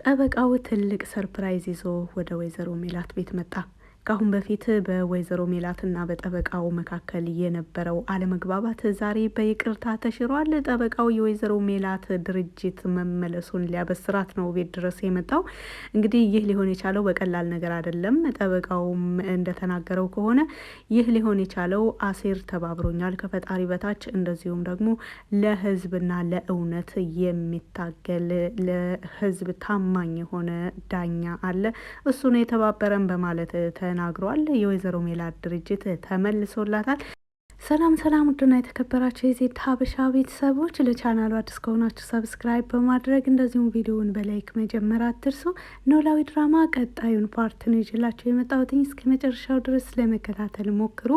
ጠበቃው ትልቅ ሰርፕራይዝ ይዞ ወደ ወይዘሮ ሜላት ቤት መጣ። ከአሁን በፊት በወይዘሮ ሜላትና በጠበቃው መካከል የነበረው አለመግባባት ዛሬ በይቅርታ ተሽሯል። ጠበቃው የወይዘሮ ሜላት ድርጅት መመለሱን ሊያበስራት ነው ቤት ድረስ የመጣው። እንግዲህ ይህ ሊሆን የቻለው በቀላል ነገር አይደለም። ጠበቃውም እንደተናገረው ከሆነ ይህ ሊሆን የቻለው አሴር ተባብሮኛል ከፈጣሪ በታች፣ እንደዚሁም ደግሞ ለሕዝብና ለእውነት የሚታገል ለሕዝብ ታማኝ የሆነ ዳኛ አለ፣ እሱ ነው የተባበረን በማለት ተናግሯል። የወይዘሮ ሜላት ድርጅት ተመልሶላታል። ሰላም ሰላም፣ ውድና የተከበራችሁ የዜድ ሀበሻ ቤተሰቦች ለቻናሉ አዲስ ከሆናችሁ ሰብስክራይብ በማድረግ እንደዚሁም ቪዲዮውን በላይክ መጀመር አትርሱ። ኖላዊ ድራማ ቀጣዩን ፓርት ነው ይዤላችሁ የመጣሁት። እስከ መጨረሻው ድረስ ለመከታተል ሞክሩ።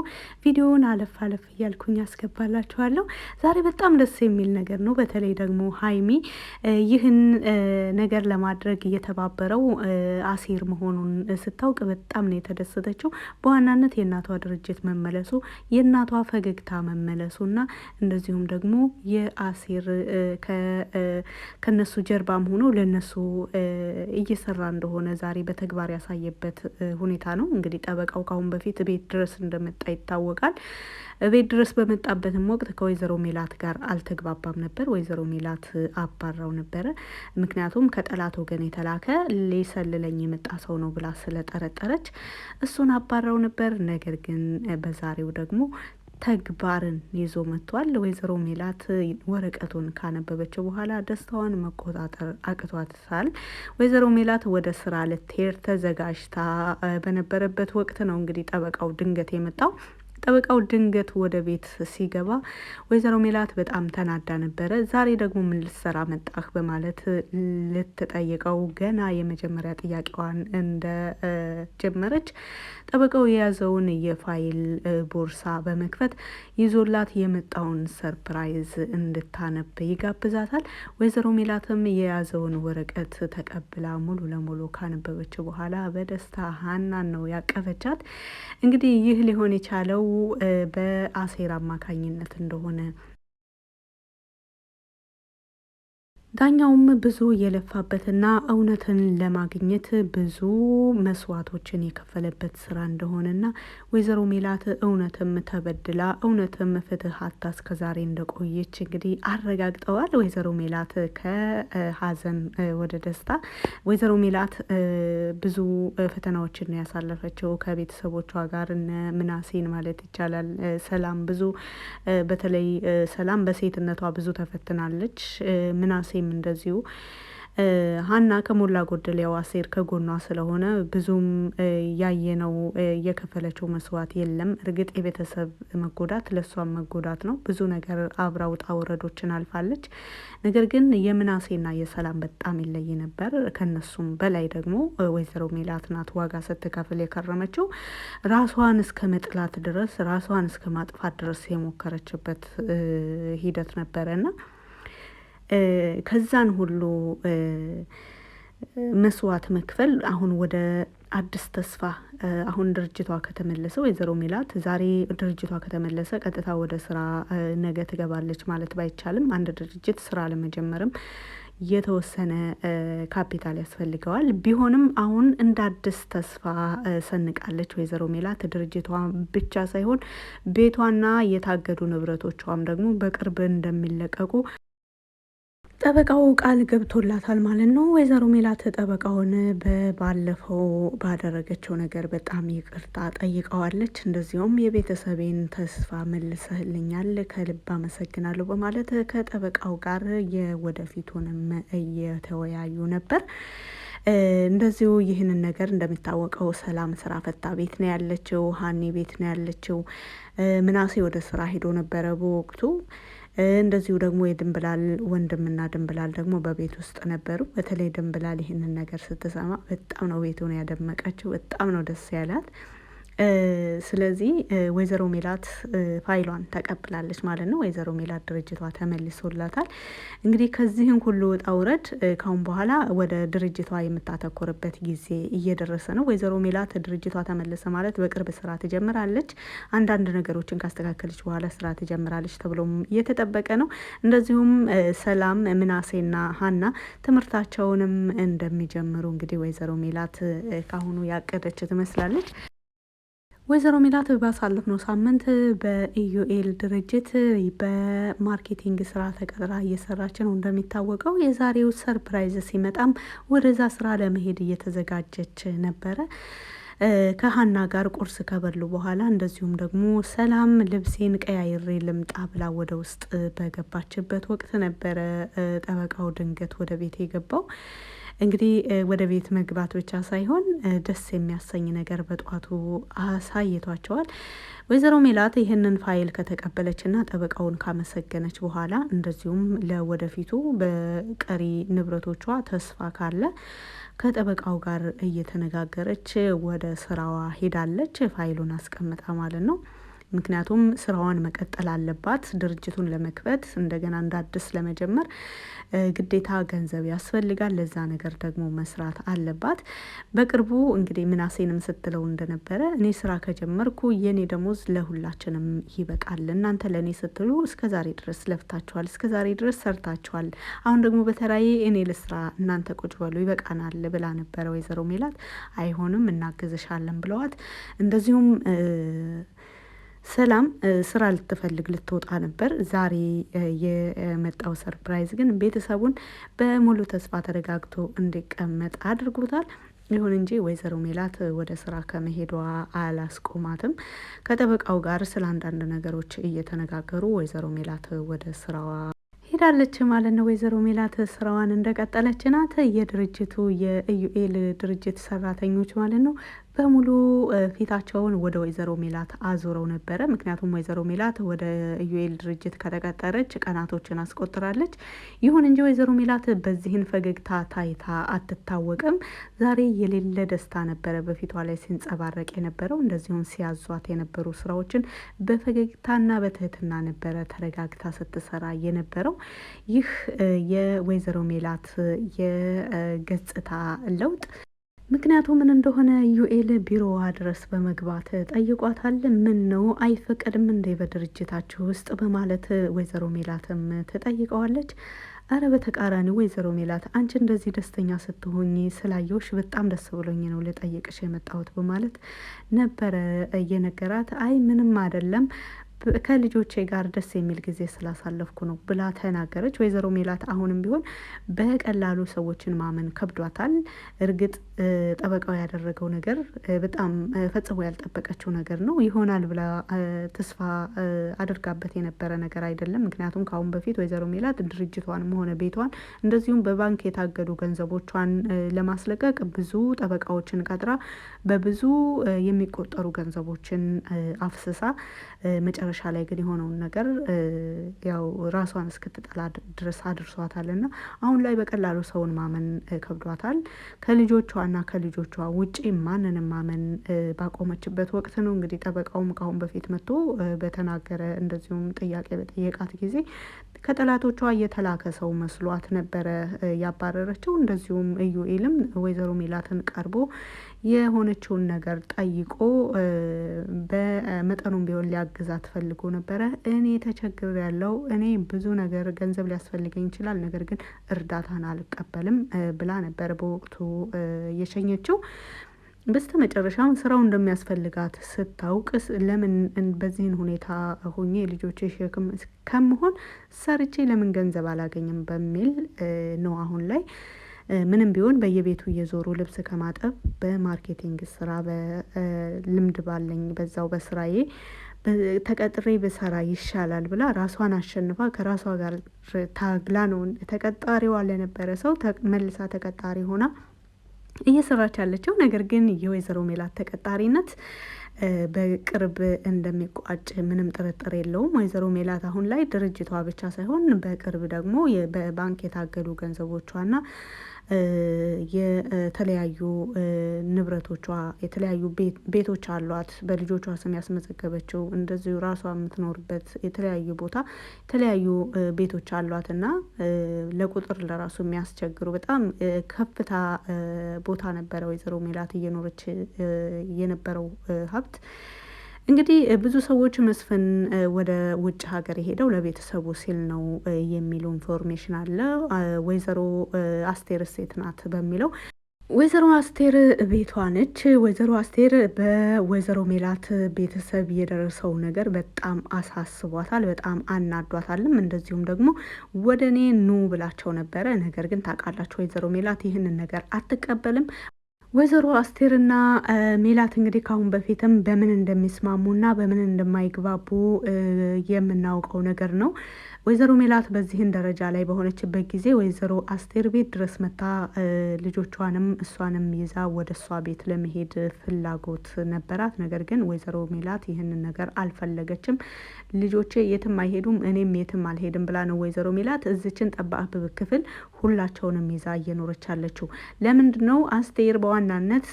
ቪዲዮውን አለፍ አለፍ እያልኩኝ አስገባላችኋለሁ። ዛሬ በጣም ደስ የሚል ነገር ነው። በተለይ ደግሞ ሀይሚ ይህን ነገር ለማድረግ እየተባበረው አሴር መሆኑን ስታውቅ በጣም ነው የተደሰተችው። በዋናነት የእናቷ ድርጅት መመለሱ፣ የእናቷ ፈገግታ መመለሱና እንደዚሁም ደግሞ የአሴር ከነሱ ጀርባም ሆኖ ለነሱ እየሰራ እንደሆነ ዛሬ በተግባር ያሳየበት ሁኔታ ነው። እንግዲህ ጠበቃው ካሁን በፊት ቤት ድረስ እንደመጣ ይታወቃል። ቤት ድረስ በመጣበትም ወቅት ከወይዘሮ ሜላት ጋር አልተግባባም ነበር። ወይዘሮ ሜላት አባራው ነበረ። ምክንያቱም ከጠላት ወገን የተላከ ሊሰልለኝ የመጣ ሰው ነው ብላ ስለጠረጠረች እሱን አባራው ነበር። ነገር ግን በዛሬው ደግሞ ተግባርን ይዞ መጥቷል። ወይዘሮ ሜላት ወረቀቱን ካነበበችው በኋላ ደስታዋን መቆጣጠር አቅቷታል። ወይዘሮ ሜላት ወደ ስራ ልትሄድ ተዘጋጅታ በነበረበት ወቅት ነው እንግዲህ ጠበቃው ድንገት የመጣው። ጠበቃው ድንገት ወደ ቤት ሲገባ ወይዘሮ ሜላት በጣም ተናዳ ነበረ። ዛሬ ደግሞ ምን ልትሰራ መጣህ በማለት ልትጠይቀው ገና የመጀመሪያ ጥያቄዋን እንደጀመረች ጠበቃው የያዘውን የፋይል ቦርሳ በመክፈት ይዞላት የመጣውን ሰርፕራይዝ እንድታነብ ይጋብዛታል። ወይዘሮ ሜላትም የያዘውን ወረቀት ተቀብላ ሙሉ ለሙሉ ካነበበችው በኋላ በደስታ ሀናን ነው ያቀፈቻት። እንግዲህ ይህ ሊሆን የቻለው በአሴር አማካኝነት እንደሆነ ዳኛውም ብዙ የለፋበትና እውነትን ለማግኘት ብዙ መስዋዕቶችን የከፈለበት ስራ እንደሆነና ወይዘሮ ሜላት እውነትም ተበድላ እውነትም ፍትህ አታ እስከዛሬ እንደቆየች እንግዲህ አረጋግጠዋል። ወይዘሮ ሜላት ከሀዘን ወደ ደስታ። ወይዘሮ ሜላት ብዙ ፈተናዎችን ያሳለፈችው ከቤተሰቦቿ ጋር እነ ምናሴን ማለት ይቻላል። ሰላም ብዙ በተለይ ሰላም በሴትነቷ ብዙ ተፈትናለች። ምናሴ እንደዚሁ ሀና ከሞላ ጎደል ያው አሴር ከጎኗ ስለሆነ ብዙም ያየነው የከፈለችው መስዋዕት የለም። እርግጥ የቤተሰብ መጎዳት ለሷም መጎዳት ነው። ብዙ ነገር አብራ ውጣ ውረዶችን አልፋለች። ነገር ግን የምናሴና የሰላም በጣም ይለይ ነበር። ከነሱም በላይ ደግሞ ወይዘሮ ሜላት ናት ዋጋ ስትከፍል የከረመችው። ራሷን እስከ መጥላት ድረስ ራሷን እስከ ማጥፋት ድረስ የሞከረችበት ሂደት ነበረና ከዛን ሁሉ መስዋዕት መክፈል አሁን ወደ አዲስ ተስፋ አሁን ድርጅቷ ከተመለሰ ወይዘሮ ሜላት ዛሬ ድርጅቷ ከተመለሰ ቀጥታ ወደ ስራ ነገ ትገባለች ማለት ባይቻልም አንድ ድርጅት ስራ ለመጀመርም የተወሰነ ካፒታል ያስፈልገዋል። ቢሆንም አሁን እንደ አዲስ ተስፋ ሰንቃለች ወይዘሮ ሜላት። ድርጅቷ ብቻ ሳይሆን ቤቷና የታገዱ ንብረቶቿም ደግሞ በቅርብ እንደሚለቀቁ ጠበቃው ቃል ገብቶላታል ማለት ነው። ወይዘሮ ሜላት ጠበቃውን ባለፈው ባደረገችው ነገር በጣም ይቅርታ ጠይቀዋለች። እንደዚሁም የቤተሰቤን ተስፋ መልሰህልኛል፣ ከልብ አመሰግናለሁ በማለት ከጠበቃው ጋር የወደፊቱንም እየተወያዩ ነበር። እንደዚሁ ይህንን ነገር እንደሚታወቀው ሰላም ስራ ፈታ ቤት ነው ያለችው፣ ሀኒ ቤት ነው ያለችው። ምናሴ ወደ ስራ ሄዶ ነበረ በወቅቱ። እንደዚሁ ደግሞ የድንብላል ወንድምና ድንብላል ደግሞ በቤት ውስጥ ነበሩ። በተለይ ድንብላል ይህንን ነገር ስትሰማ በጣም ነው ቤቱን ያደመቀችው፣ በጣም ነው ደስ ያላት። ስለዚህ ወይዘሮ ሜላት ፋይሏን ተቀብላለች ማለት ነው። ወይዘሮ ሜላት ድርጅቷ ተመልሶላታል። እንግዲህ ከዚህን ሁሉ ውጣ ውረድ ካሁን በኋላ ወደ ድርጅቷ የምታተኮርበት ጊዜ እየደረሰ ነው። ወይዘሮ ሜላት ድርጅቷ ተመለሰ ማለት በቅርብ ስራ ትጀምራለች። አንዳንድ ነገሮችን ካስተካከለች በኋላ ስራ ትጀምራለች ተብሎም እየተጠበቀ ነው። እንደዚሁም ሰላም፣ ምናሴና ሀና ትምህርታቸውንም እንደሚጀምሩ እንግዲህ ወይዘሮ ሜላት ካሁኑ ያቀደች ትመስላለች። ወይዘሮ ሜላት ባሳለፍነው ሳምንት በኢዩኤል ድርጅት በማርኬቲንግ ስራ ተቀጥራ እየሰራች ነው። እንደሚታወቀው የዛሬው ሰርፕራይዝ ሲመጣም ወደዛ ስራ ለመሄድ እየተዘጋጀች ነበረ። ከሀና ጋር ቁርስ ከበሉ በኋላ እንደዚሁም ደግሞ ሰላም ልብሴን ቀያይሬ ልምጣ ብላ ወደ ውስጥ በገባችበት ወቅት ነበረ ጠበቃው ድንገት ወደ ቤት የገባው። እንግዲህ ወደ ቤት መግባት ብቻ ሳይሆን ደስ የሚያሰኝ ነገር በጧቱ አሳይቷቸዋል። ወይዘሮ ሜላት ይህንን ፋይል ከተቀበለችና ጠበቃውን ካመሰገነች በኋላ እንደዚሁም ለወደፊቱ በቀሪ ንብረቶቿ ተስፋ ካለ ከጠበቃው ጋር እየተነጋገረች ወደ ስራዋ ሄዳለች። ፋይሉን አስቀምጣ ማለት ነው። ምክንያቱም ስራዋን መቀጠል አለባት። ድርጅቱን ለመክፈት እንደገና እንደ አዲስ ለመጀመር ግዴታ ገንዘብ ያስፈልጋል። ለዛ ነገር ደግሞ መስራት አለባት። በቅርቡ እንግዲህ ምናሴንም ስትለው እንደነበረ እኔ ስራ ከጀመርኩ የኔ ደሞዝ ለሁላችንም ይበቃል። እናንተ ለእኔ ስትሉ እስከ ዛሬ ድረስ ለፍታችኋል፣ እስከ ዛሬ ድረስ ሰርታችኋል። አሁን ደግሞ በተራዬ እኔ ልስራ፣ እናንተ ቁጭ በሉ ይበቃናል ብላ ነበረ ወይዘሮ ሜላት። አይሆንም እናግዝሻለን ብለዋት እንደዚሁም ሰላም ስራ ልትፈልግ ልትወጣ ነበር። ዛሬ የመጣው ሰርፕራይዝ ግን ቤተሰቡን በሙሉ ተስፋ ተረጋግቶ እንዲቀመጥ አድርጎታል። ይሁን እንጂ ወይዘሮ ሜላት ወደ ስራ ከመሄዷ አላስቆማትም። ከጠበቃው ጋር ስለ አንዳንድ ነገሮች እየተነጋገሩ ወይዘሮ ሜላት ወደ ስራዋ ሄዳለች ማለት ነው። ወይዘሮ ሜላት ስራዋን እንደቀጠለች ናት። የድርጅቱ የኢዩኤል ድርጅት ሰራተኞች ማለት ነው በሙሉ ፊታቸውን ወደ ወይዘሮ ሜላት አዙረው ነበረ። ምክንያቱም ወይዘሮ ሜላት ወደ ኢዩኤል ድርጅት ከተቀጠረች ቀናቶችን አስቆጥራለች። ይሁን እንጂ ወይዘሮ ሜላት በዚህን ፈገግታ ታይታ አትታወቅም። ዛሬ የሌለ ደስታ ነበረ በፊቷ ላይ ሲንጸባረቅ የነበረው። እንደዚሁም ሲያዟት የነበሩ ስራዎችን በፈገግታና በትህትና ነበረ ተረጋግታ ስትሰራ የነበረው። ይህ የወይዘሮ ሜላት የገጽታ ለውጥ ምክንያቱ ምን እንደሆነ ዩኤል ቢሮዋ ድረስ በመግባት ጠይቋታል። ምን ነው አይፈቀድም እንዴ በድርጅታችሁ ውስጥ በማለት ወይዘሮ ሜላትም ትጠይቀዋለች። አረ በተቃራኒ ወይዘሮ ሜላት አንቺ እንደዚህ ደስተኛ ስትሆኝ ስላየውሽ በጣም ደስ ብሎኝ ነው ልጠይቅሽ የመጣሁት በማለት ነበረ እየነገራት። አይ ምንም አይደለም ከልጆቼ ጋር ደስ የሚል ጊዜ ስላሳለፍኩ ነው ብላ ተናገረች። ወይዘሮ ሜላት አሁንም ቢሆን በቀላሉ ሰዎችን ማመን ከብዷታል። እርግጥ ጠበቃው ያደረገው ነገር በጣም ፈጽሞ ያልጠበቀችው ነገር ነው። ይሆናል ብላ ተስፋ አድርጋበት የነበረ ነገር አይደለም። ምክንያቱም ከአሁን በፊት ወይዘሮ ሜላት ድርጅቷንም ሆነ ቤቷን እንደዚሁም በባንክ የታገዱ ገንዘቦቿን ለማስለቀቅ ብዙ ጠበቃዎችን ቀጥራ በብዙ የሚቆጠሩ ገንዘቦችን አፍስሳ መጨረሻ ላይ ግን የሆነውን ነገር ያው ራሷን እስክትጠላ ድረስ አድርሷታል። እና አሁን ላይ በቀላሉ ሰውን ማመን ከብዷታል። ከልጆቿና ከልጆቿ ውጪ ማንንም ማመን ባቆመችበት ወቅት ነው እንግዲህ ጠበቃውም ከአሁን በፊት መጥቶ በተናገረ እንደዚሁም ጥያቄ በጠየቃት ጊዜ ከጠላቶቿ እየተላከ ሰው መስሏት ነበረ ያባረረችው። እንደዚሁም ኢዩኤልም ወይዘሮ ሜላትን ቀርቦ የሆነችውን ነገር ጠይቆ በመጠኑም ቢሆን ሊያግዛት ፈልጎ ነበረ። እኔ ተቸግር ያለው እኔ ብዙ ነገር ገንዘብ ሊያስፈልገኝ ይችላል፣ ነገር ግን እርዳታን አልቀበልም ብላ ነበር በወቅቱ የሸኘችው። በስተ መጨረሻም ስራው እንደሚያስፈልጋት ስታውቅ ለምን በዚህን ሁኔታ ሆኜ ልጆቼ ሸክም ከምሆን ሰርቼ ለምን ገንዘብ አላገኝም በሚል ነው አሁን ላይ ምንም ቢሆን በየቤቱ እየዞሩ ልብስ ከማጠብ በማርኬቲንግ ስራ በልምድ ባለኝ በዛው በስራዬ ተቀጥሬ በሰራ ይሻላል ብላ ራሷን አሸንፋ ከራሷ ጋር ታግላ ነው ተቀጣሪዋ ለነበረ ሰው መልሳ ተቀጣሪ ሆና እየሰራች ያለችው። ነገር ግን የወይዘሮ ሜላት ተቀጣሪነት በቅርብ እንደሚቋጭ ምንም ጥርጥር የለውም። ወይዘሮ ሜላት አሁን ላይ ድርጅቷ ብቻ ሳይሆን በቅርብ ደግሞ በባንክ የታገዱ ገንዘቦቿና የተለያዩ ንብረቶቿ የተለያዩ ቤቶች አሏት በልጆቿ ስም ያስመዘገበችው እንደዚሁ ራሷ የምትኖርበት የተለያዩ ቦታ የተለያዩ ቤቶች አሏት እና ለቁጥር ለራሱ የሚያስቸግሩ በጣም ከፍታ ቦታ ነበረ ወይዘሮ ሜላት እየኖረች የነበረው ሀብት። እንግዲህ ብዙ ሰዎች መስፍን ወደ ውጭ ሀገር የሄደው ለቤተሰቡ ሲል ነው የሚሉ ኢንፎርሜሽን አለ። ወይዘሮ አስቴር ሴት ናት በሚለው ወይዘሮ አስቴር ቤቷ ነች። ወይዘሮ አስቴር በወይዘሮ ሜላት ቤተሰብ የደረሰው ነገር በጣም አሳስቧታል፣ በጣም አናዷታልም። እንደዚሁም ደግሞ ወደ እኔ ኑ ብላቸው ነበረ። ነገር ግን ታውቃላችሁ ወይዘሮ ሜላት ይህንን ነገር አትቀበልም። ወይዘሮ አስቴርና ሜላት እንግዲህ ካሁን በፊትም በምን እንደሚስማሙና በምን እንደማይግባቡ የምናውቀው ነገር ነው። ወይዘሮ ሜላት በዚህን ደረጃ ላይ በሆነችበት ጊዜ ወይዘሮ አስቴር ቤት ድረስ መታ ልጆቿንም እሷንም ይዛ ወደ እሷ ቤት ለመሄድ ፍላጎት ነበራት። ነገር ግን ወይዘሮ ሜላት ይህንን ነገር አልፈለገችም። ልጆቼ የትም አይሄዱም፣ እኔም የትም አልሄድም ብላ ነው ወይዘሮ ሜላት እዚችን ጠባብ ክፍል ሁላቸውንም ይዛ እየኖረች አለችው። ለምንድን ነው አስቴር በዋናነት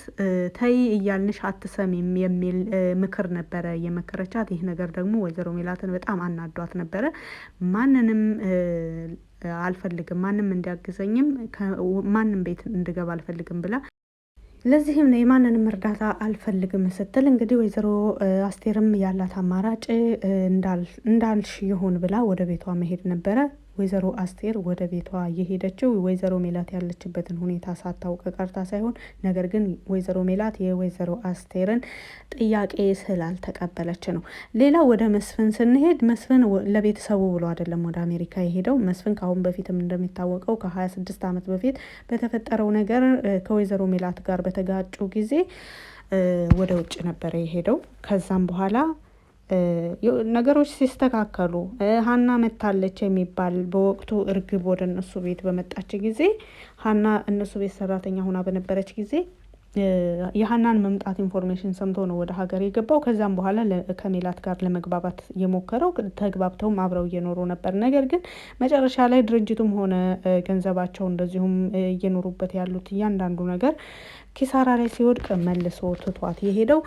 ተይ እያልንሽ አትሰሚም የሚል ምክር ነበረ የመከረቻት። ይህ ነገር ደግሞ ወይዘሮ ሜላትን በጣም አናዷት ነበረ። ማንንም አልፈልግም፣ ማንም እንዲያግዘኝም ማንም ቤት እንድገባ አልፈልግም ብላ ለዚህም ነው የማንንም እርዳታ አልፈልግም ስትል እንግዲህ ወይዘሮ አስቴርም ያላት አማራጭ እንዳልሽ ይሁን ብላ ወደ ቤቷ መሄድ ነበረ። ወይዘሮ አስቴር ወደ ቤቷ የሄደችው ወይዘሮ ሜላት ያለችበትን ሁኔታ ሳታውቅ ቀርታ ሳይሆን ነገር ግን ወይዘሮ ሜላት የወይዘሮ አስቴርን ጥያቄ ስላልተቀበለች ነው። ሌላ ወደ መስፍን ስንሄድ መስፍን ለቤተሰቡ ብሎ አይደለም ወደ አሜሪካ የሄደው። መስፍን ከአሁን በፊትም እንደሚታወቀው ከ26 ዓመት በፊት በተፈጠረው ነገር ከወይዘሮ ሜላት ጋር በተጋጩ ጊዜ ወደ ውጭ ነበረ የሄደው። ከዛም በኋላ ነገሮች ሲስተካከሉ ሀና መታለች የሚባል በወቅቱ እርግብ ወደ እነሱ ቤት በመጣች ጊዜ ሀና እነሱ ቤት ሰራተኛ ሆና በነበረች ጊዜ የሀናን መምጣት ኢንፎርሜሽን ሰምቶ ነው ወደ ሀገር የገባው። ከዛም በኋላ ከሜላት ጋር ለመግባባት የሞከረው ተግባብተውም አብረው እየኖሩ ነበር። ነገር ግን መጨረሻ ላይ ድርጅቱም ሆነ ገንዘባቸው እንደዚሁም እየኖሩበት ያሉት እያንዳንዱ ነገር ኪሳራ ላይ ሲወድቅ መልሶ ትቷት የሄደው።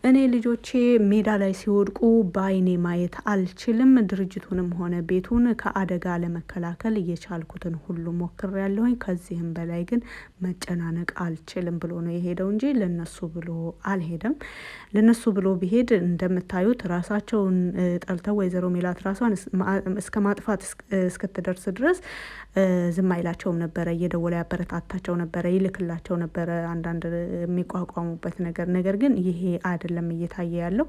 እኔ ልጆቼ ሜዳ ላይ ሲወድቁ በአይኔ ማየት አልችልም፣ ድርጅቱንም ሆነ ቤቱን ከአደጋ ለመከላከል እየቻልኩትን ሁሉ ሞክሬያለሁኝ፣ ከዚህም በላይ ግን መጨናነቅ አልችልም ብሎ ነው የሄደው እንጂ ለነሱ ብሎ አልሄደም። ለነሱ ብሎ ቢሄድ እንደምታዩት ራሳቸውን ጠልተው ወይዘሮ ሜላት ራሷን እስከ ማጥፋት እስክትደርስ ድረስ ዝም አይላቸውም ነበረ። እየደወለ ያበረታታቸው ነበረ፣ ይልክላቸው ነበረ አንዳንድ የሚቋቋሙበት ነገር ግን ይሄ አይደለም እየታየ ያለው።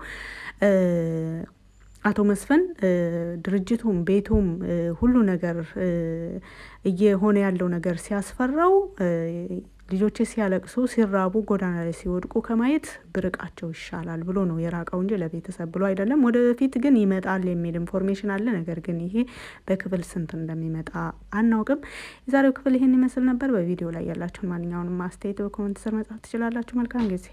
አቶ መስፍን ድርጅቱም ቤቱም ሁሉ ነገር እየሆነ ያለው ነገር ሲያስፈራው ልጆቼ ሲያለቅሱ ሲራቡ ጎዳና ላይ ሲወድቁ ከማየት ብርቃቸው ይሻላል ብሎ ነው የራቀው እንጂ ለቤተሰብ ብሎ አይደለም። ወደፊት ግን ይመጣል የሚል ኢንፎርሜሽን አለ። ነገር ግን ይሄ በክፍል ስንት እንደሚመጣ አናውቅም። የዛሬው ክፍል ይሄን ይመስል ነበር። በቪዲዮ ላይ ያላችሁን ማንኛውንም አስተያየት በኮሜንት ስር መጻፍ ትችላላችሁ። መልካም ጊዜ